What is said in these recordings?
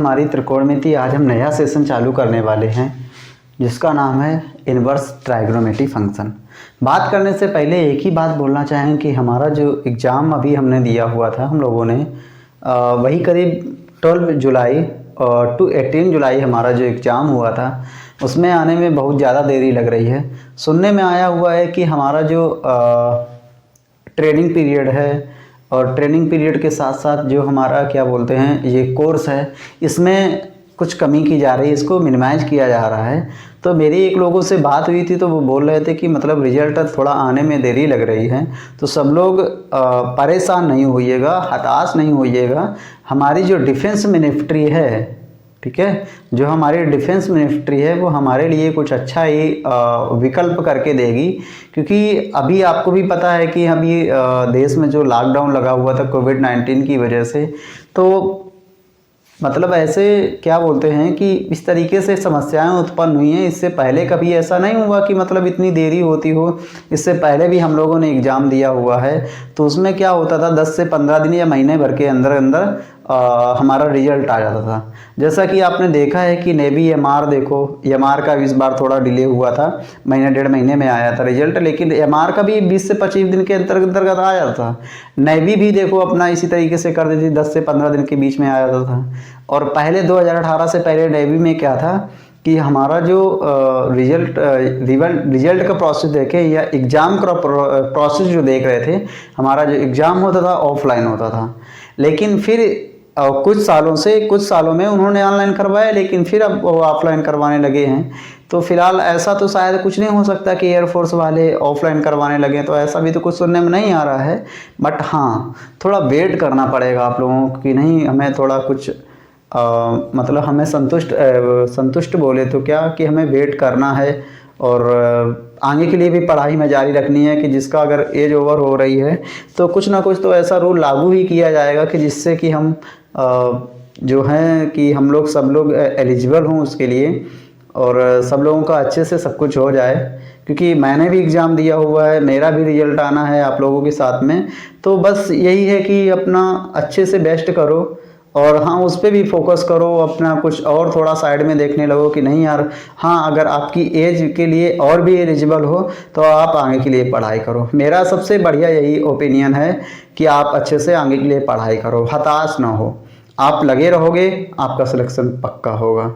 हमारी त्रिकोणमिति आज हम नया सेशन चालू करने वाले हैं जिसका नाम है इनवर्स ट्राइगोनोमेट्री फंक्शन। बात करने से पहले एक ही बात बोलना चाहें कि हमारा जो एग्ज़ाम अभी हमने दिया हुआ था हम लोगों ने वही करीब 12 जुलाई टू 18 जुलाई हमारा जो एग्ज़ाम हुआ था उसमें आने में बहुत ज़्यादा देरी लग रही है। सुनने में आया हुआ है कि हमारा जो ट्रेनिंग पीरियड है और ट्रेनिंग पीरियड के साथ साथ जो हमारा क्या बोलते हैं ये कोर्स है इसमें कुछ कमी की जा रही है, इसको मिनिमाइज किया जा रहा है। तो मेरी एक लोगों से बात हुई थी तो वो बोल रहे थे कि मतलब रिजल्ट थोड़ा आने में देरी लग रही है, तो सब लोग परेशान नहीं होइएगा, हताश नहीं होइएगा। हमारी जो डिफेंस मिनिस्ट्री है, ठीक है, जो हमारी डिफेंस मिनिस्ट्री है वो हमारे लिए कुछ अच्छा ही विकल्प करके देगी, क्योंकि अभी आपको भी पता है कि अभी देश में जो लॉकडाउन लगा हुआ था कोविड-19 की वजह से, तो मतलब ऐसे क्या बोलते हैं कि इस तरीके से समस्याएं उत्पन्न हुई हैं। इससे पहले कभी ऐसा नहीं हुआ कि मतलब इतनी देरी होती हो। इससे पहले भी हम लोगों ने एग्ज़ाम दिया हुआ है तो उसमें क्या होता था 10 से 15 दिन या महीने भर के अंदर अंदर हमारा रिजल्ट आ जाता था। जैसा कि आपने देखा है कि नेवी एमआर देखो, एमआर का इस बार थोड़ा डिले हुआ था, महीने डेढ़ महीने में आया था रिजल्ट, लेकिन एमआर का भी 20 से 25 दिन के अंतर्गत आ जाता था। नेवी भी देखो अपना इसी तरीके से कर देती, 10 से 15 दिन के बीच में आ जाता था। और पहले 2018 से पहले नेवी में क्या था कि हमारा जो रिजल्ट का प्रोसेस देखें या एग्ज़ाम का प्रोसेस जो देख रहे थे, हमारा जो एग्ज़ाम होता था ऑफलाइन होता था, लेकिन फिर कुछ सालों में उन्होंने ऑनलाइन करवाया, लेकिन फिर अब वो ऑफलाइन करवाने लगे हैं। तो फिलहाल ऐसा तो शायद कुछ नहीं हो सकता कि एयरफोर्स वाले ऑफलाइन करवाने लगे, तो ऐसा भी तो कुछ सुनने में नहीं आ रहा है। बट हाँ, थोड़ा वेट करना पड़ेगा आप लोगों को कि नहीं, हमें थोड़ा कुछ मतलब हमें संतुष्ट बोले तो क्या कि हमें वेट करना है और आगे के लिए भी पढ़ाई में जारी रखनी है कि जिसका अगर एज ओवर हो रही है तो कुछ ना कुछ तो ऐसा रूल लागू ही किया जाएगा कि जिससे कि हम जो हैं कि हम लोग सब लोग एलिजिबल हों उसके लिए और सब लोगों का अच्छे से सब कुछ हो जाए। क्योंकि मैंने भी एग्ज़ाम दिया हुआ है, मेरा भी रिजल्ट आना है आप लोगों के साथ में, तो बस यही है कि अपना अच्छे से बेस्ट करो और हाँ उस पर भी फोकस करो, अपना कुछ और थोड़ा साइड में देखने लगो कि नहीं यार, हाँ अगर आपकी एज के लिए और भी एलिजिबल हो तो आप आगे के लिए पढ़ाई करो। मेरा सबसे बढ़िया यही ओपिनियन है कि आप अच्छे से आगे के लिए पढ़ाई करो, हताश ना हो, आप लगे रहोगे आपका सिलेक्शन पक्का होगा।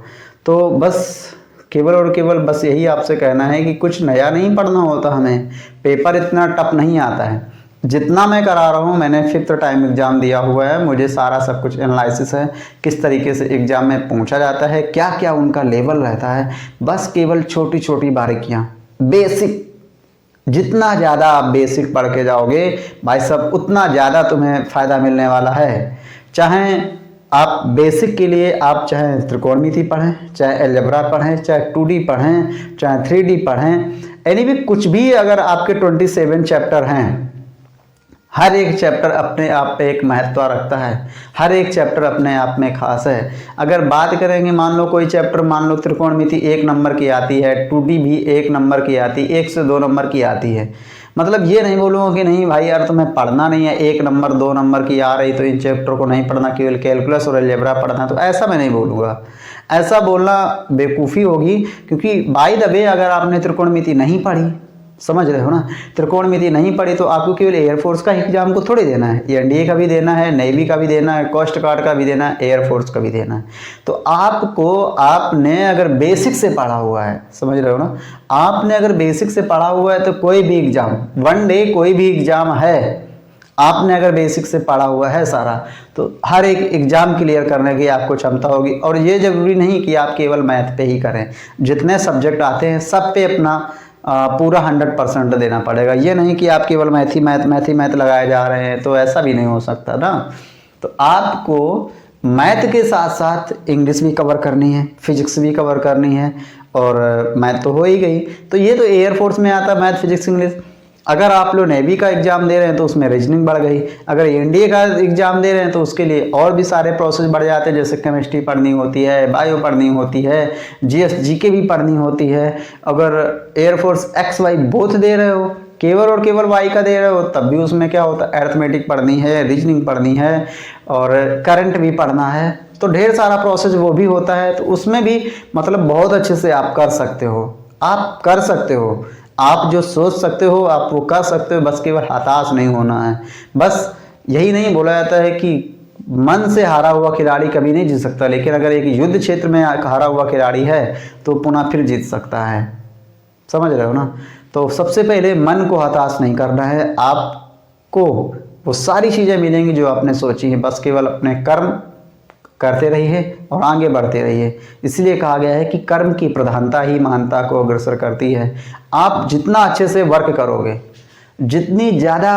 तो बस केवल और केवल बस यही आपसे कहना है कि कुछ नया नहीं पढ़ना होता, हमें पेपर इतना टफ नहीं आता है। जितना मैं करा रहा हूँ, मैंने 5th टाइम एग्ज़ाम दिया हुआ है, मुझे सारा सब कुछ एनालिसिस है, किस तरीके से एग्ज़ाम में पूछा जाता है, क्या क्या उनका लेवल रहता है। बस केवल छोटी छोटी बारीकियाँ, बेसिक, जितना ज़्यादा आप बेसिक पढ़ के जाओगे भाई साहब उतना ज़्यादा तुम्हें फ़ायदा मिलने वाला है। चाहे आप बेसिक के लिए आप चाहे त्रिकोणमिति पढ़ें, चाहे अलजेब्रा पढ़ें, चाहे 2D पढ़ें, चाहे 3D पढ़ें, यानी भी कुछ भी, अगर आपके 27 चैप्टर हैं, हर एक चैप्टर अपने आप पे एक महत्व रखता है, हर एक चैप्टर अपने आप में खास है। अगर बात करेंगे, मान लो कोई चैप्टर, मान लो त्रिकोणमिति 1 नंबर की आती है, 2D भी 1 नंबर की आती है, 1 से 2 नंबर की आती है, मतलब ये नहीं बोलूँगा कि नहीं भाई यार तुम्हें पढ़ना नहीं है, 1 नंबर 2 नंबर की आ रही तो इन चैप्टर को नहीं पढ़ना, केवल कैलकुलस और अलजेब्रा पढ़ना है, तो ऐसा मैं नहीं बोलूँगा। ऐसा बोलना बेवकूफ़ी होगी, क्योंकि बाय द वे अगर आपने त्रिकोणमिति नहीं पढ़ी, समझ रहे हो ना, त्रिकोणमिति नहीं पढ़ी तो आपको केवल एयरफोर्स का एग्जाम को थोड़ी देना है, एनडीए का भी देना है, नेवी का भी देना है, कोस्ट गार्ड का भी देना है, एयरफोर्स का भी देना है। तो आपने अगर बेसिक से पढ़ा हुआ है, समझ रहे हो ना, आपने अगर बेसिक से पढ़ा हुआ है तो कोई भी एग्जाम, वन डे कोई भी एग्जाम है, आपने अगर बेसिक से पढ़ा हुआ है सारा, तो हर एक एग्ज़ाम क्लियर करने की आपको क्षमता होगी। और ये ज़रूरी नहीं कि आप केवल मैथ पे ही करें, जितने सब्जेक्ट आते हैं सब पे अपना पूरा 100% देना पड़ेगा। ये नहीं कि आप केवल मैथ लगाए जा रहे हैं, तो ऐसा भी नहीं हो सकता ना। तो आपको मैथ के साथ साथ इंग्लिश भी कवर करनी है, फिजिक्स भी कवर करनी है, और मैथ तो हो ही गई, तो ये तो एयरफोर्स में आता है मैथ, फिजिक्स, इंग्लिश। अगर आप लोग नेवी का एग्जाम दे रहे हैं तो उसमें रीजनिंग बढ़ गई, अगर एनडीए का एग्जाम दे रहे हैं तो उसके लिए और भी सारे प्रोसेस बढ़ जाते हैं, जैसे केमिस्ट्री पढ़नी होती है, बायो पढ़नी होती है, जीएस जीके भी पढ़नी होती है। अगर एयरफोर्स XY बोथ दे रहे हो, केवल और केवल वाई का दे रहे हो, तब भी उसमें क्या होता है, अरिथमेटिक पढ़नी है, रीजनिंग पढ़नी है और करंट भी पढ़ना है। तो ढेर सारा प्रोसेस वो भी होता है, तो उसमें भी मतलब बहुत अच्छे से आप कर सकते हो, आप कर सकते हो, आप जो सोच सकते हो आप वो कर सकते हो, बस केवल हताश नहीं होना है। बस यही नहीं बोला जाता है कि मन से हारा हुआ खिलाड़ी कभी नहीं जीत सकता, लेकिन अगर एक युद्ध क्षेत्र में हारा हुआ खिलाड़ी है तो पुनः फिर जीत सकता है। समझ रहे हो ना? तो सबसे पहले मन को हताश नहीं करना है, आपको वो सारी चीज़ें मिलेंगी जो आपने सोची है, बस केवल अपने कर्म करते रहिए और आगे बढ़ते रहिए। इसलिए कहा गया है कि कर्म की प्रधानता ही महानता को अग्रसर करती है। आप जितना अच्छे से वर्क करोगे, जितनी ज़्यादा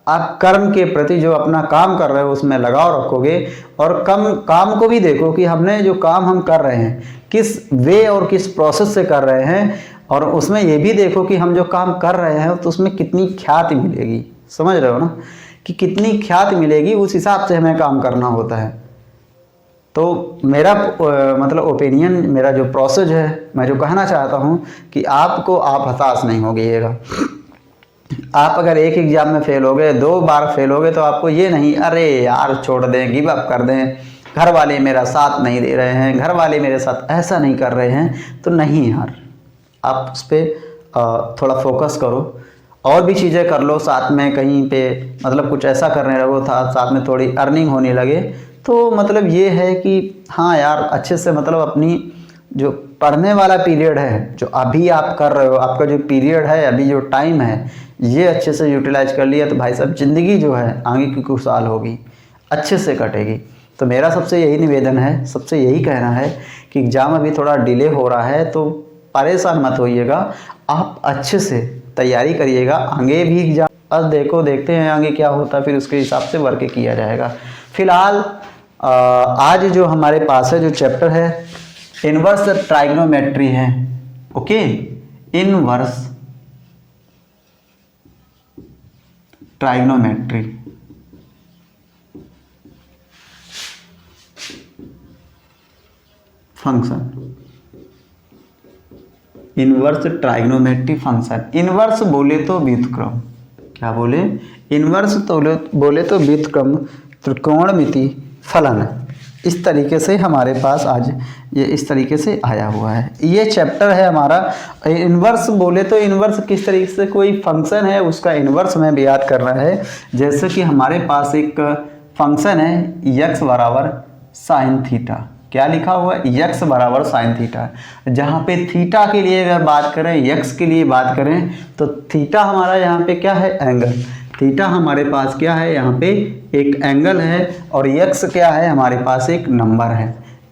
आप कर्म के प्रति जो अपना काम कर रहे हो उसमें लगाव रखोगे, और काम को भी देखो कि हमने जो काम हम कर रहे हैं किस वे और किस प्रोसेस से कर रहे हैं, और उसमें ये भी देखो कि हम जो काम कर रहे हैं तो उसमें कितनी ख्याति मिलेगी। समझ रहे हो ना कि कितनी ख्याति मिलेगी, उस हिसाब से हमें काम करना होता है। तो मेरा मतलब ओपिनियन, मेरा जो प्रोसेस है, मैं जो कहना चाहता हूँ कि आपको आप हताश नहीं होगिएगा। आप अगर एक एग्ज़ाम में फेल हो गए, 2 बार फेल हो गए, तो आपको ये नहीं अरे यार छोड़ दें, गिव अप कर दें, घर वाले मेरा साथ नहीं दे रहे हैं, घर वाले मेरे साथ ऐसा नहीं कर रहे हैं, तो नहीं यार, आप उस पर थोड़ा फोकस करो, और भी चीज़ें कर लो साथ में, कहीं पे मतलब कुछ ऐसा करने लगो था साथ में, थोड़ी अर्निंग होने लगे, तो मतलब ये है कि हाँ यार अच्छे से मतलब अपनी जो पढ़ने वाला पीरियड है जो अभी आप कर रहे हो, आपका जो पीरियड है अभी जो टाइम है, ये अच्छे से यूटिलाइज कर लिया तो भाई साहब ज़िंदगी जो है आगे की कुछ साल होगी, अच्छे से कटेगी। तो मेरा सबसे यही निवेदन है, सबसे यही कहना है कि एग्ज़ाम अभी थोड़ा डिले हो रहा है तो परेशान मत होइएगा, आप अच्छे से तैयारी करिएगा, आगे भी एग्जाम बस देखते हैं आगे क्या होता है, फिर उसके हिसाब से वर्क किया जाएगा। फिलहाल आज जो हमारे पास है जो चैप्टर है इनवर्स ट्राइग्नोमेट्री है। Okay, inverse trigonometry, function, inverse trigonometry function. Inverse बोले तो व्युत्क्रम, क्या बोले? इनवर्स तो बोले तो व्युत्क्रम त्रिकोणमिति फलन। इस तरीके से हमारे पास आज ये इस तरीके से आया हुआ है, ये चैप्टर है हमारा। इनवर्स बोले तो इनवर्स किस तरीके से कोई फंक्शन है उसका इनवर्स में भी याद करना है। जैसे कि हमारे पास एक फंक्शन है यक्स बराबर साइन थीटा, क्या लिखा हुआ है? यक्स बराबर साइन थीटा। जहाँ पे थीटा के लिए अगर बात करें, यक्स के लिए बात करें, तो थीटा हमारा यहाँ पे क्या है? एंगल। थीटा हमारे पास क्या है? यहाँ पे एक एंगल है, और यक्स क्या है? हमारे पास एक नंबर है।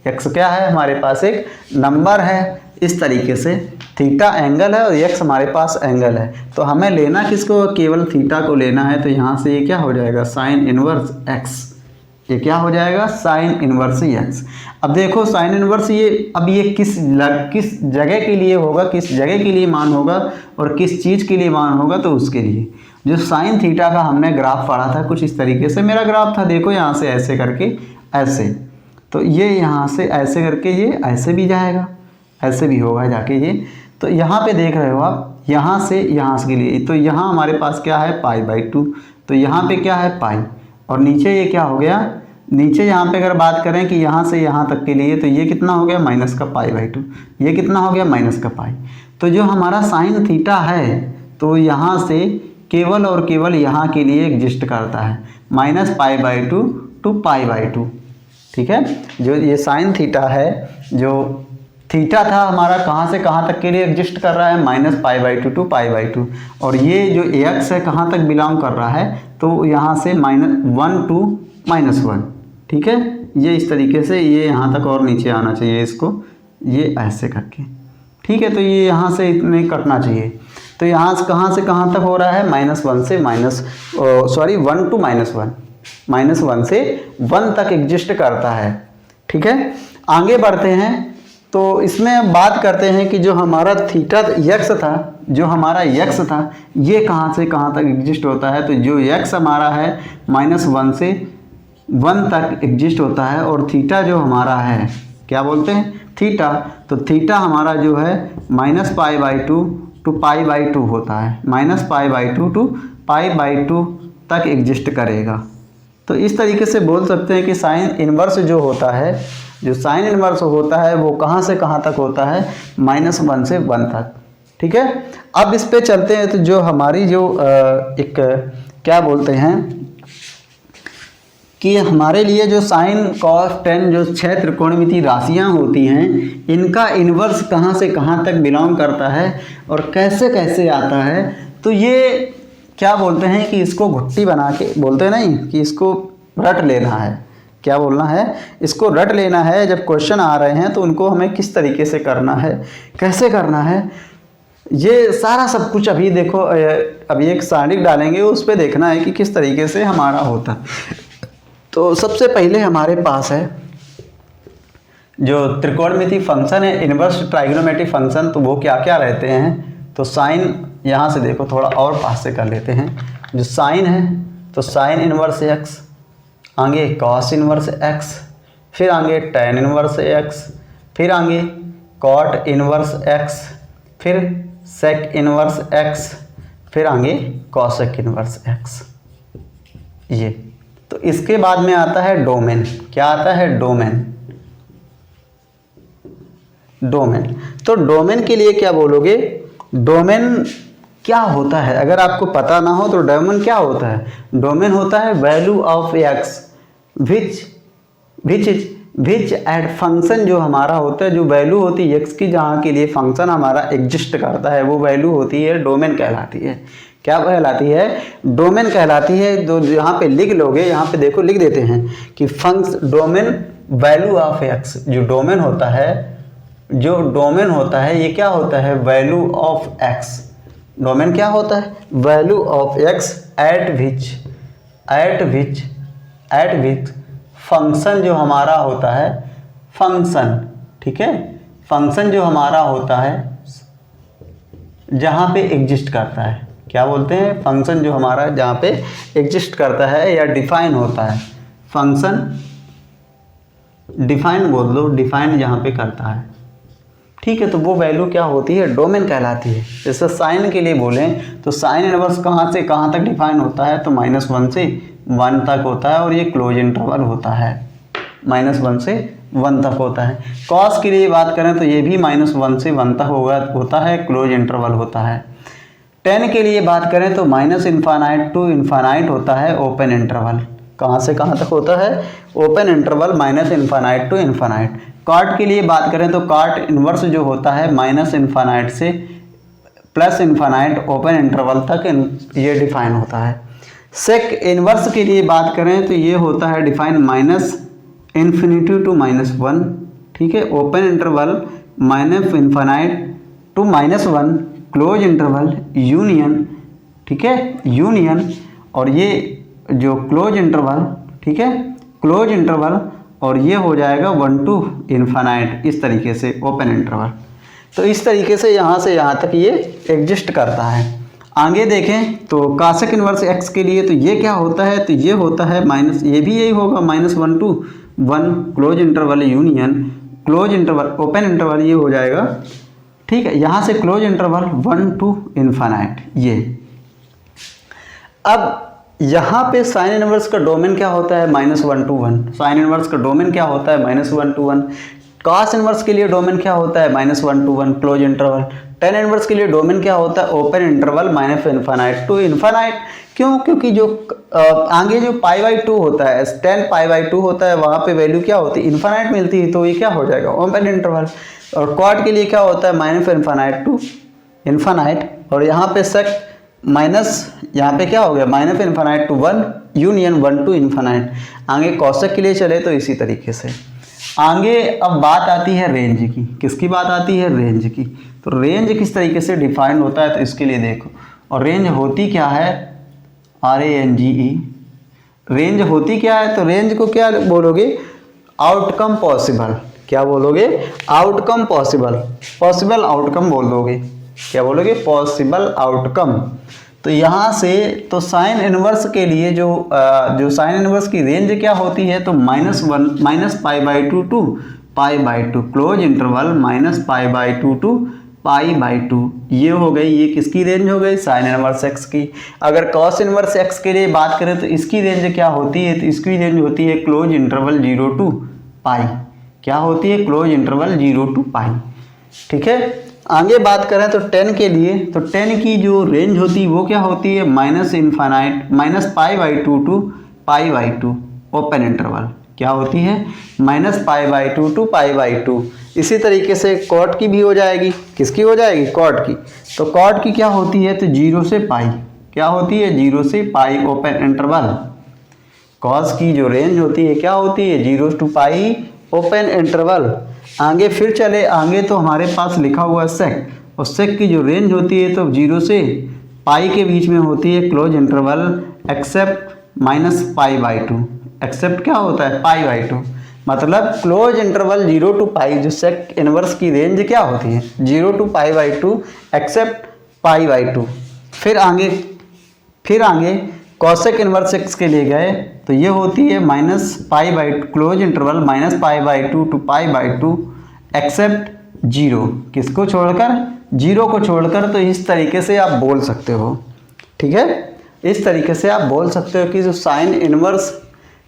यक्स क्या है? हमारे पास एक नंबर है। इस तरीके से थीटा एंगल है और यक्स हमारे पास एंगल है, तो हमें लेना किसको? केवल थीटा को लेना है। तो यहाँ से ये क्या हो जाएगा? Sine inverse x. ये क्या हो जाएगा? Sine inverse x. अब देखो साइन इनवर्स ये अब ये किस जगह के लिए होगा, किस जगह के लिए मान होगा और किस चीज़ के लिए मान होगा, तो उसके लिए जो साइन थीटा का हमने ग्राफ पढ़ा था कुछ इस तरीके से मेरा ग्राफ था। देखो यहाँ से ऐसे करके ऐसे, तो ये यहाँ से ऐसे करके ये ऐसे भी जाएगा, ऐसे भी होगा जाके ये। तो यहाँ पे देख रहे हो आप, यहाँ से के लिए, तो यहाँ हमारे पास क्या है? π/2। तो यहाँ पे क्या है? पाई, और नीचे ये क्या हो गया? नीचे यहाँ पे अगर बात करें कि यहाँ से यहाँ तक के लिए, तो ये कितना हो गया? माइनस का π/2। ये कितना हो गया? माइनस का पाई। तो जो हमारा साइन थीटा है तो यहाँ से केवल और केवल यहाँ के लिए एग्जिस्ट करता है, -π/2 टू π/2। ठीक है, जो ये साइन थीटा है, जो थीटा था हमारा कहाँ से कहाँ तक के लिए एग्जिस्ट कर रहा है? -π/2 टू π/2। और ये जो एक्स है कहाँ तक बिलोंग कर रहा है? तो यहाँ से -1 टू -1। ठीक है, ये इस तरीके से ये यहाँ तक और नीचे आना चाहिए इसको, ये ऐसे करके। ठीक है, तो ये यहाँ से इतने कटना चाहिए। तो यहाँ से कहाँ तक हो रहा है? -1 से 1 टू -1, -1 से 1 तक एग्जिस्ट करता है। ठीक है, आगे बढ़ते हैं। तो इसमें अब बात करते हैं कि जो हमारा थीटा यक्स था, जो हमारा यक्स था, ये कहाँ से कहाँ तक एग्जिस्ट होता है? तो जो यक्स हमारा है -1 से 1 तक एग्जिस्ट होता है, और थीटा जो हमारा है क्या बोलते हैं? थीटा। तो थीटा हमारा जो है -π/2 टू π/2 होता है, -π/2 टू π/2 तक एग्जिस्ट करेगा। तो इस तरीके से बोल सकते हैं कि साइन इनवर्स जो होता है, जो साइन इनवर्स होता है वो कहाँ से कहाँ तक होता है, -1 से 1 तक। ठीक है, अब इस पे चलते हैं। तो जो हमारी जो एक क्या बोलते हैं कि हमारे लिए जो साइन कॉस टेन जो 6 त्रिकोणमितीय राशियां होती हैं, इनका इन्वर्स कहाँ से कहाँ तक बिलोंग करता है और कैसे कैसे आता है, तो ये क्या बोलते हैं कि इसको घुट्टी बना के बोलते हैं नहीं कि इसको रट लेना है। क्या बोलना है, इसको रट लेना है। जब क्वेश्चन आ रहे हैं तो उनको हमें किस तरीके से करना है, कैसे करना है, ये सारा सब कुछ अभी देखो, अभी एक सारणिक डालेंगे, उस पर देखना है कि किस तरीके से हमारा होता है। तो सबसे पहले हमारे पास है जो त्रिकोणमितीय फंक्शन है, इनवर्स ट्राइगोनोमेट्रिक फंक्शन, तो वो क्या क्या रहते हैं। तो साइन यहाँ से देखो थोड़ा और पास से कर लेते हैं। जो साइन है तो साइन इनवर्स एक्स, आगे कॉस इनवर्स एक्स, फिर आगे टेन इनवर्स एक्स, फिर आगे कॉट इनवर्स एक्स, फिर सेक इनवर्स एक्स, फिर आगे कॉसेक इनवर्स एक्स। ये तो इसके बाद में आता है डोमेन। क्या आता है, डोमेन। डोमेन, तो डोमेन के लिए क्या बोलोगे, डोमेन क्या होता है, अगर आपको पता ना हो तो डोमेन क्या होता है। डोमेन होता है value of X which at function, जो हमारा होता है, जो वैल्यू होती है एक्स की, जहाँ के लिए फंक्शन हमारा एग्जिस्ट करता है, वो वैल्यू होती है डोमेन कहलाती है। क्या कहलाती है, डोमेन कहलाती है। तो यहाँ पे लिख लोगे, यहाँ पे देखो लिख देते हैं कि function domain value of x, जो डोमेन होता है, जो डोमेन होता है ये क्या होता है, वैल्यू ऑफ एक्स। डोमेन क्या होता है, value of x eight which function जो हमारा होता है, फंक्शन, ठीक है, फंक्शन जो हमारा होता है जहाँ पे एग्जिस्ट करता है। क्या बोलते हैं, फंक्शन जो हमारा जहाँ पे एग्जिस्ट करता है या डिफाइन होता है, फंक्शन डिफाइन बोल दो, डिफाइन जहाँ पे करता है। ठीक है, तो वो वैल्यू क्या होती है, डोमेन कहलाती है। जैसे साइन के लिए बोलें तो साइन इनवर्स कहाँ से कहाँ तक डिफाइन होता है, तो -1 से 1 तक होता है, और ये क्लोज इंटरवल होता है, -1 से 1 तक होता है। कॉस के लिए बात करें तो ये भी -1 से 1 तक होता है, क्लोज इंटरवल होता है। टेन के लिए बात करें तो -∞ टू इन्फानाइट होता है, ओपन इंटरवल। कहाँ से कहाँ तक होता है, open interval, -∞ to infinite. Cot के लिए बात करें तो कॉट इन्वर्स जो होता है -∞ से +∞ ओपन इंटरवल तक ये डिफाइन होता है। सेक इन्वर्स के लिए बात करें तो ये होता है डिफाइन -∞ टू -1, ठीक है, open interval, -∞ to -1, close interval, union, ठीक है, यूनियन, और ये जो क्लोज इंटरवल, ठीक है, क्लोज इंटरवल, और ये हो जाएगा 1 टू इन्फानाइट, इस तरीके से ओपन इंटरवल। तो इस तरीके से यहाँ तक ये एग्जिस्ट करता है। आगे देखें तो कॉसेक इनवर्स एक्स के लिए तो ये क्या होता है, तो ये होता है माइनस, ये भी यही होगा, -1 to 1, close interval, union, close interval, open interval, ये हो जाएगा, ठीक है। यहाँ से क्लोज इंटरवल 1 टू इन्फानाइट। ये अब यहाँ पे साइन इनवर्स का डोमेन क्या होता है, -1 टू 1। साइन इनवर्स का डोमेन क्या होता है, -1 टू 1। कॉस इनवर्स के लिए डोमेन क्या होता है, -1 to 1, close interval. Tan inverse के लिए डोमेन क्या होता है, ओपन इंटरवल, -∞ टू इन्फानाइट। क्यों, क्योंकि जो आगे जो π/2 होता है, tan π/2 होता है, वहाँ पे वैल्यू क्या होती है, इन्फानाइट मिलती है, तो ये क्या हो जाएगा, ओपन इंटरवल। और क्वाड के लिए क्या होता है, -∞ टू इन्फानाइट, और यहाँ पे सेक माइनस, यहाँ पे क्या हो गया, -∞ टू 1, यूनियन 1 टू इन्फानाइट। आगे कॉसेक के लिए चले तो इसी तरीके से। आगे अब बात आती है रेंज की। किसकी बात आती है, रेंज की। तो रेंज किस तरीके से डिफाइन होता है, तो इसके लिए देखो, और रेंज होती क्या है, RANGE। रेंज होती क्या है, तो रेंज को क्या बोलोगे, आउटकम पॉसिबल। क्या बोलोगे, आउटकम पॉसिबल, पॉसिबल आउटकम बोल दोगे। क्या बोलोगे, पॉसिबल आउटकम। तो यहाँ से तो साइन इनवर्स के लिए जो साइन इनवर्स की रेंज क्या होती है, तो -π/2 to π/2, close interval, -π/2 to pi by 2। ये हो गई, ये किसकी रेंज हो गई, साइन इनवर्स एक्स की। अगर कॉस इनवर्स एक्स के लिए बात करें तो इसकी रेंज क्या होती है, तो इसकी रेंज होती है क्लोज इंटरवल 0 टू पाई। क्या होती है, क्लोज इंटरवल 0 टू पाई। ठीक है, आगे बात करें तो 10 के लिए, तो 10 की जो रेंज होती है वो क्या होती है, minus infinite minus pi by 2 to pi by 2 open interval. क्या होती है, minus pi by 2 to pi by 2। इसी तरीके से कॉट की भी हो जाएगी, किसकी हो जाएगी, कॉट की। तो कॉट की क्या होती है, तो 0 से पाई। क्या होती है, 0 से पाई ओपन इंटरवल। कॉस की जो रेंज होती है क्या होती है, 0 टू पाई ओपन इंटरवल। आगे फिर चले, आगे तो हमारे पास लिखा हुआ है सेक, और सेक की जो रेंज होती है तो 0 से पाई के बीच में होती है close interval except minus pi by 2। Except क्या होता है, पाई बाई 2। मतलब क्लोज इंटरवल 0 टू पाई, जो सेक इनवर्स की रेंज क्या होती है, 0 to pi by 2 except pi by 2। फिर आगे कॉसेक इनवर्स एक्स के लिए गए तो ये होती है minus pi by, close interval minus pi by 2 to pi by 2 except 0। किसको छोड़कर, 0 को छोड़कर। तो इस तरीके से आप बोल सकते हो। ठीक है, इस तरीके से आप बोल सकते हो कि जो sine inverse,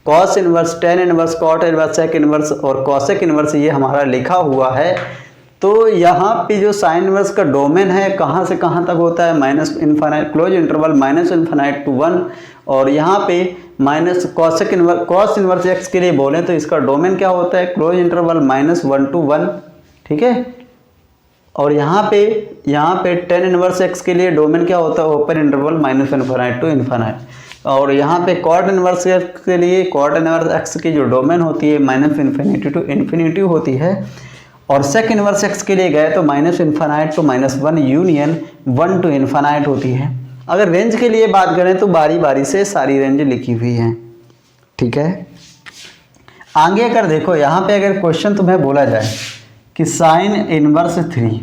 cos inverse, tan inverse, cot inverse, sec inverse और कॉसेक इनवर्स ये हमारा लिखा हुआ है। तो यहाँ पे जो साइन इनवर्स का डोमेन है कहाँ से कहाँ तक होता है, minus infinite, close interval minus infinite to 1। और यहाँ पे minus cosec inverse, cos inverse X के लिए बोलें तो इसका डोमेन क्या होता है, क्लोज इंटरवल माइनस 1 टू 1। ठीक है, और यहाँ पे टेन इनवर्स एक्स के लिए डोमेन क्या होता है, open interval minus infinite to infinite. और यहाँ पे कॉट इनवर्स एक्स के लिए, कॉट इनवर्स एक्स की जो डोमेन होती है माइनस इन्फिनिटी टू इन्फिनिटी होती है। और सेक इनवर्स एक्स के लिए गए तो minus infinite to minus 1 union 1 to infinite होती है। अगर रेंज के लिए बात करें तो बारी बारी से सारी रेंज लिखी हुई है। ठीक है, आगे अगर देखो, यहाँ पे अगर क्वेश्चन तुम्हें बोला जाए कि साइन इनवर्स 3,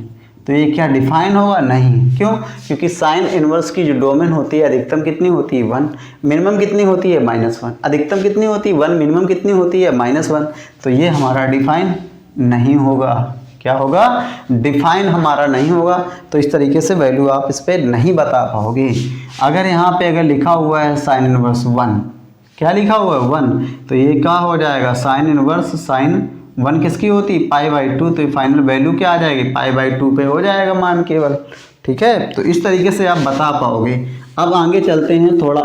तो ये क्या डिफाइन होगा, नहीं। क्यों, क्योंकि साइन इनवर्स की जो डोमेन होती है अधिकतम कितनी होती है, 1, मिनिमम कितनी होती है, -1। अधिकतम कितनी होती है, 1, मिनिमम कितनी होती है, -1। तो ये हमारा डिफाइन नहीं होगा। क्या होगा, डिफाइन हमारा नहीं होगा। तो इस तरीके से वैल्यू आप इस पर नहीं बता पाओगे। अगर यहाँ पे अगर लिखा हुआ है साइन इनवर्स 1, क्या लिखा हुआ है, 1, तो ये क्या हो जाएगा, साइन इनवर्स साइन 1 किसकी होती है, पाई बाई 2। तो फाइनल वैल्यू क्या आ जाएगी, पाई बाई 2 पे हो जाएगा मान केवल। ठीक है, तो इस तरीके से आप बता पाओगे। अब आगे चलते हैं, थोड़ा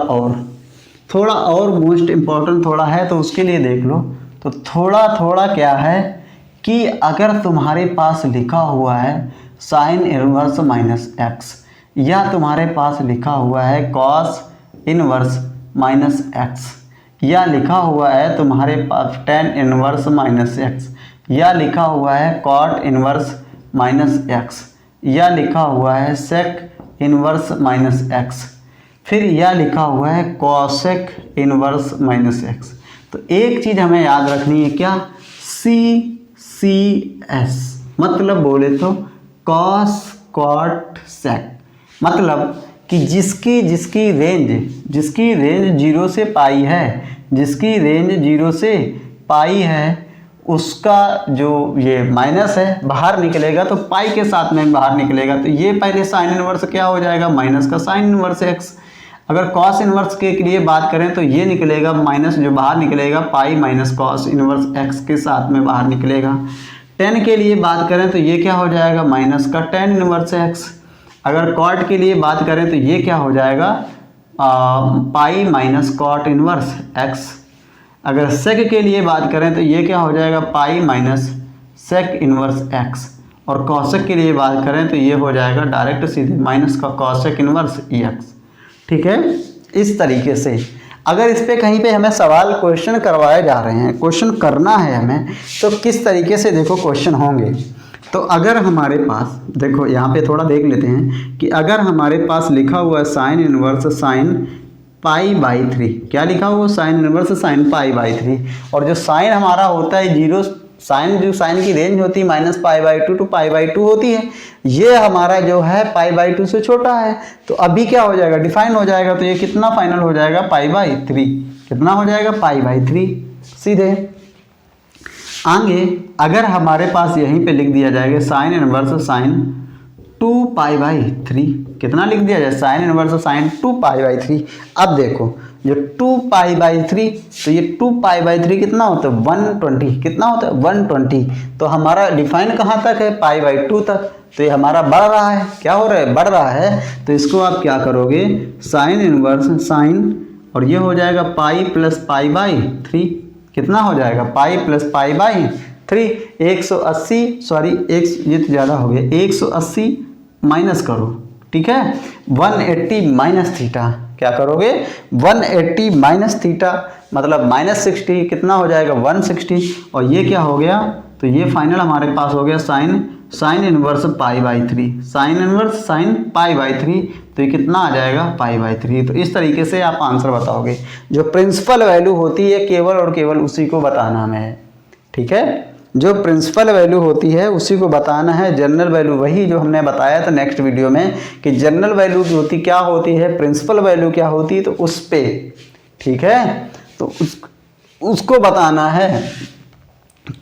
और मोस्ट इम्पॉर्टेंट थोड़ा है, तो उसके लिए देख लो। तो थोड़ा क्या है कि अगर तुम्हारे पास लिखा हुआ है साइन इनवर्स माइनस एक्स, या तुम्हारे पास लिखा हुआ है कॉस इनवर्स माइनस एक्स, या लिखा हुआ है तुम्हारे पास टेन इनवर्स माइनस एक्स, या लिखा हुआ है कॉट इनवर्स माइनस एक्स, या लिखा हुआ है सेक इनवर्स माइनस एक्स, फिर या लिखा हुआ है कॉसेक इनवर्स माइनस एक्स। तो एक चीज़ हमें याद रखनी है, क्या, CCS मतलब बोले तो कॉस कॉट सेक। मतलब कि जिसकी रेंज 0 से पाई है, जिसकी रेंज 0 से पाई है, उसका जो ये माइनस है बाहर निकलेगा तो पाई के साथ में बाहर निकलेगा। तो ये पहले साइन इनवर्स क्या हो जाएगा, माइनस का साइन इनवर्स एक्स। अगर कॉस इनवर्स के लिए बात करें तो ये निकलेगा माइनस, जो बाहर निकलेगा पाई माइनस कॉस इनवर्स एक्स के साथ में बाहर निकलेगा। 10 के लिए बात करें तो ये क्या हो जाएगा, माइनस का टेन इनवर्स एक्स। अगर कॉट के लिए बात करें तो ये क्या हो जाएगा, pi minus cot inverse X. अगर सेक के लिए बात करें तो ये क्या हो जाएगा, pi minus sec inverse X. और कॉसेक के लिए बात करें तो ये हो जाएगा डायरेक्ट सीधे माइनस का कॉसेक इनवर्स एक्स। ठीक है, इस तरीके से अगर इस पे कहीं पे हमें सवाल क्वेश्चन करवाए जा रहे हैं, क्वेश्चन करना है हमें, तो किस तरीके से देखो क्वेश्चन होंगे। तो अगर हमारे पास देखो, यहाँ पे थोड़ा देख लेते हैं कि अगर हमारे पास लिखा हुआ है sign inverse sine pi by 3, क्या लिखा हुआ, sign inverse sine pi by 3, और जो साइन हमारा होता है 0, साइन की रेंज होती है minus pi by 2 to pi by 2 होती है, ये हमारा जो है पाई बाई 2 से छोटा है। तो अभी क्या हो जाएगा, डिफाइन हो जाएगा। तो ये कितना फाइनल हो जाएगा, पाई बाई 3। कितना हो जाएगा, पाई बाई 3 सीधे। आगे अगर हमारे पास यहीं पे लिख दिया जाएगा साइन इनवर्स साइन 2π/3 कितना लिख दिया जाए, साइन इनवर्स साइन 2π/3। अब देखो जो 2π/3, तो ये 2π/3 कितना होता है 120, कितना होता है 120। तो हमारा डिफाइन कहाँ तक है π/2 तक, तो ये हमारा बढ़ रहा है, क्या हो रहा है बढ़ रहा है। तो इसको आप क्या करोगे, साइन इनवर्स साइन, और ये हो जाएगा पाई प्लस π/3, कितना हो जाएगा पाई प्लस π/3। 180 सॉरी ये तो ज़्यादा हो गया, 180 माइनस करो, ठीक है 180 माइनस थीटा, क्या करोगे 180 माइनस थीटा मतलब -60, कितना हो जाएगा 160। और ये क्या हो गया, तो ये फाइनल हमारे पास हो गया sine inverse π/3, sine inverse sine π/3, तो ये कितना आ जाएगा π/3। तो इस तरीके से आप आंसर बताओगे। जो प्रिंसिपल वैल्यू होती है केवल और केवल उसी को बताना हमें है, ठीक है, जो प्रिंसिपल वैल्यू होती है उसी को बताना है। जनरल वैल्यू वही जो हमने बताया था नेक्स्ट वीडियो में कि जनरल वैल्यू की होती क्या होती है, प्रिंसिपल वैल्यू क्या होती है, तो उस पे, ठीक है, तो उसको बताना है।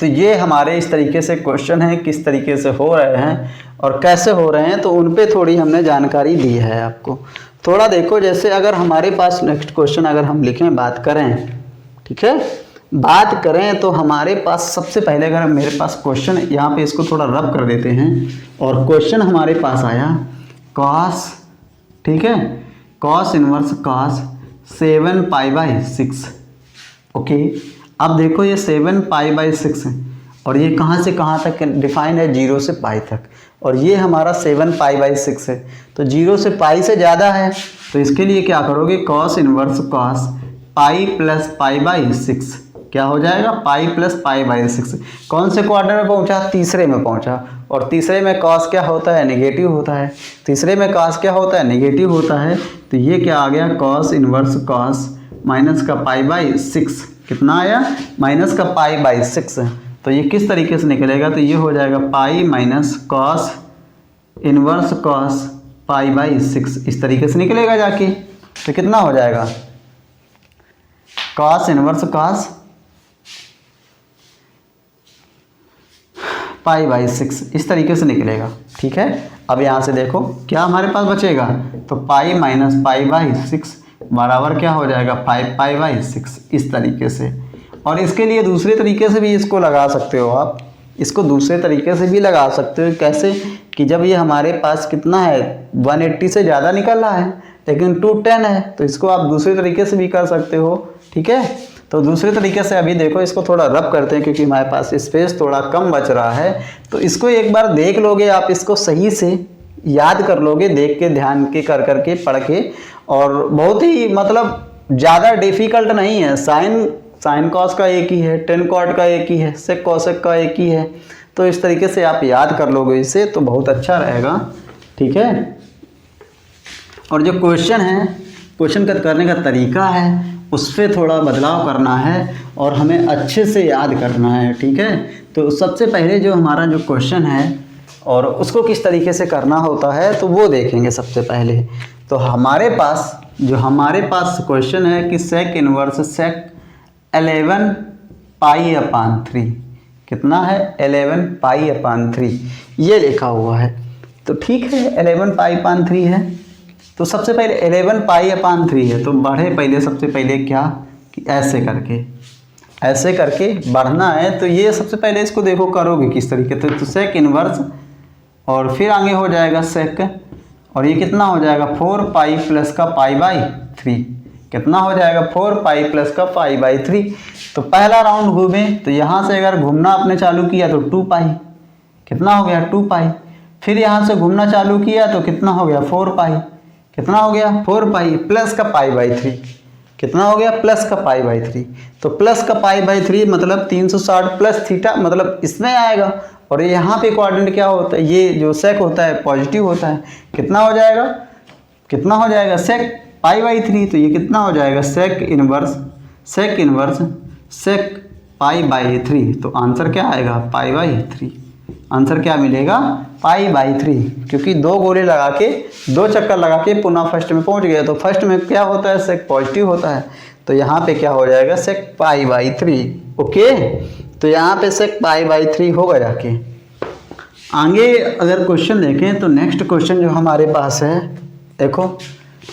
तो ये हमारे इस तरीके से क्वेश्चन हैं, किस तरीके से हो रहे हैं और कैसे हो रहे हैं, तो उन पे थोड़ी हमने जानकारी दी है आपको। थोड़ा देखो, जैसे अगर हमारे पास नेक्स्ट क्वेश्चन अगर हम लिखें, बात करें, ठीक है, बात करें तो हमारे पास सबसे पहले अगर मेरे पास क्वेश्चन, यहाँ पे इसको थोड़ा रब कर देते हैं, और क्वेश्चन हमारे पास आया कॉस, ठीक है, कॉस इनवर्स कॉस 7π/6, ओके। अब देखो ये 7π/6 है, और ये कहाँ से कहाँ तक डिफाइन है, 0 से पाई तक, और ये हमारा 7π/6 है, तो 0 से पाई से ज़्यादा है, तो इसके लिए क्या करोगे, cos inverse cos pi plus π/6, क्या हो जाएगा पाई प्लस π/6। कौन से क्वार्टर में पहुंचा, तीसरे में पहुंचा, और तीसरे में कॉस क्या होता है, नेगेटिव होता है, तीसरे में कॉस क्या होता है, नेगेटिव होता है। तो ये क्या आ गया, कॉस इनवर्स कॉस माइनस का π/6, कितना आया माइनस का π/6। तो ये किस तरीके से निकलेगा, तो ये हो जाएगा pi minus cos inverse cos π/6, इस तरीके से निकलेगा जाके। तो कितना हो जाएगा, कॉस इनवर्स कॉस π/6, इस तरीके से निकलेगा, ठीक है। अब यहाँ से देखो क्या हमारे पास बचेगा, तो पाई माइनस π/6 बराबर क्या हो जाएगा 5π/6, इस तरीके से। और इसके लिए दूसरे तरीके से भी इसको लगा सकते हो आप, इसको दूसरे तरीके से भी लगा सकते हो। कैसे, कि जब ये हमारे पास कितना है 180 से ज़्यादा निकल रहा है लेकिन 210 है, तो इसको आप दूसरे तरीके से भी कर सकते हो, ठीक है। तो दूसरे तरीके से अभी देखो, इसको थोड़ा रब करते हैं क्योंकि हमारे पास स्पेस थोड़ा कम बच रहा है। तो इसको एक बार देख लोगे आप, इसको सही से याद कर लोगे, देख के ध्यान के कर करके पढ़ के, और बहुत ही मतलब ज़्यादा डिफ़िकल्ट नहीं है। साइन कॉस का एक ही है, टेन कॉट का एक ही है, सेक कॉसेक का एक ही है। तो इस तरीके से आप याद कर लोगे इसे, तो बहुत अच्छा रहेगा, ठीक है। और जो क्वेश्चन है, क्वेश्चन करने का तरीका है, उस पर थोड़ा बदलाव करना है और हमें अच्छे से याद करना है, ठीक है। तो सबसे पहले जो हमारा जो क्वेश्चन है और उसको किस तरीके से करना होता है, तो वो देखेंगे सबसे पहले। तो हमारे पास क्वेश्चन है कि सेक इनवर्स सेक 11π/3, कितना है 11π/3, ये लिखा हुआ है। तो ठीक है 11π/3 है, तो सबसे पहले 11π/3 है, तो बढ़े पहले सबसे पहले क्या कि ऐसे करके बढ़ना है। तो ये सबसे पहले इसको देखो करोगे किस तरीके से, तो सेक इनवर्स और फिर आगे हो जाएगा सेक, और ये कितना हो जाएगा 4π प्लस का π/3, कितना हो जाएगा 4π प्लस का π/3। तो पहला राउंड घूमे, तो यहाँ से अगर घूमना आपने चालू किया तो 2π, कितना हो गया 2π, फिर यहाँ से घूमना चालू किया तो कितना हो गया 4π, कितना हो गया 4π प्लस का π/3, कितना हो गया प्लस का π/3। तो प्लस का π/3 मतलब 360 प्लस थीटा, मतलब इसमें आएगा। और यहाँ पे कोऑर्डिनेट क्या होता है, ये जो सेक होता है पॉजिटिव होता है, कितना हो जाएगा सेक π/3। तो ये कितना हो जाएगा सेक इनवर्स सेक π/3। तो आंसर क्या आएगा π/3, आंसर क्या मिलेगा π/3, क्योंकि दो गोले लगा के, दो चक्कर लगा के पुनः फर्स्ट में पहुंच गया। तो फर्स्ट में क्या होता है सेक पॉजिटिव होता है, तो यहाँ पे क्या हो जाएगा सेक π/3, ओके। तो यहाँ पे सेक π/3 होगा जाके। आगे अगर क्वेश्चन देखें तो नेक्स्ट क्वेश्चन जो हमारे पास है, देखो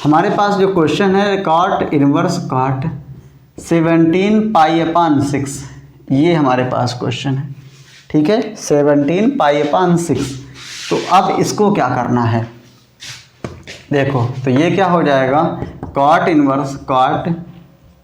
हमारे पास जो क्वेश्चन है कॉट इनवर्स कॉट 17 पाई/6, ये हमारे पास क्वेश्चन है, ठीक है, 17 पाई/6। तो अब इसको क्या करना है, देखो तो ये क्या हो जाएगा, cot inverse cot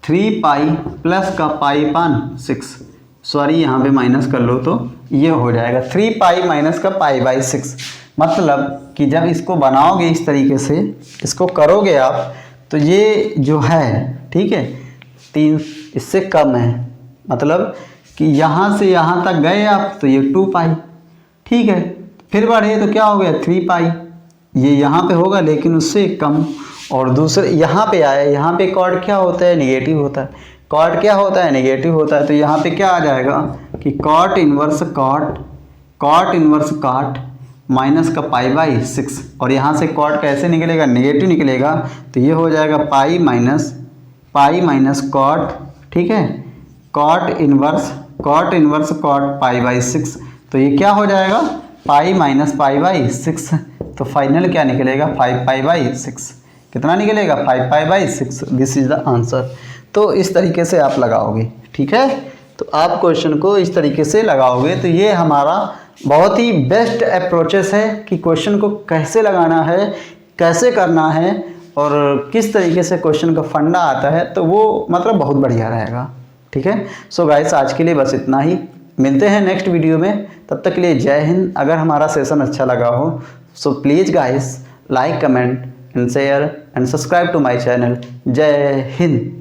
3 pi plus का पाई/6, सॉरी यहाँ पे माइनस कर लो तो ये हो जाएगा 3 पाई माइनस का पाई/6। मतलब कि जब इसको बनाओगे इस तरीके से, इसको करोगे आप, तो ये जो है, ठीक है, 3 इससे कम है, मतलब कि यहाँ से यहाँ तक गए आप तो ये 2 पाई, ठीक है, फिर बढ़े तो क्या हो गया 3 पाई, ये यहाँ पे होगा लेकिन उससे कम। और दूसरे यहाँ पे आया, यहाँ पे कॉट क्या होता है, नेगेटिव होता है, कॉट क्या होता है, नेगेटिव होता है। तो यहाँ पे क्या आ जाएगा कि कॉट इनवर्स कॉट माइनस का पाई/6, और यहाँ से कॉट कैसे निकलेगा, नेगेटिव निकलेगा, तो ये हो जाएगा पाई माइनस कॉट, ठीक है, कॉट इनवर्स कॉट पाई/6। तो ये क्या हो जाएगा, पाई माइनस पाई/6। तो फाइनल क्या निकलेगा, 5 पाई/6। कितना निकलेगा, 5 पाई/6। This is the answer. तो इस तरीके से आप लगाओगे, ठीक है, तो आप क्वेश्चन को इस तरीके से लगाओगे तो ये हमारा बहुत ही बेस्ट अप्रोचेस है कि क्वेश्चन को कैसे लगाना है, कैसे करना है, और किस तरीके से क्वेश्चन का फंडा आता है, तो वो मतलब बहुत बढ़िया रहेगा, ठीक है। सो गाइस आज के लिए बस इतना ही, मिलते हैं नेक्स्ट वीडियो में, तब तक के लिए जय हिंद। अगर हमारा सेशन अच्छा लगा हो so please guys like, comment and share and subscribe to my channel. जय हिंद।